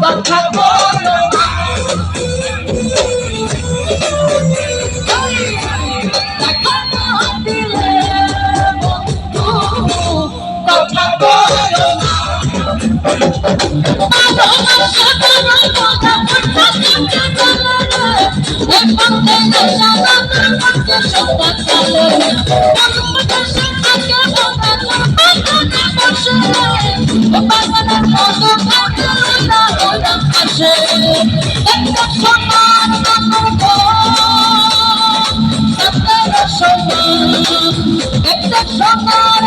কথা বলো না দেখা না দিলে বন্ধু কথা বলো না ভালোবাসা তোমার কথা কথা শুনতে চলে রে এক পথে আসা আমার মধ্যে সংবাদ চলে ভালোবাসা থাকে বন্ধা তোমাকে বসে বাগানের মতো থাকে না ওরা আসে একটা সমান একটা সমান একটা সমান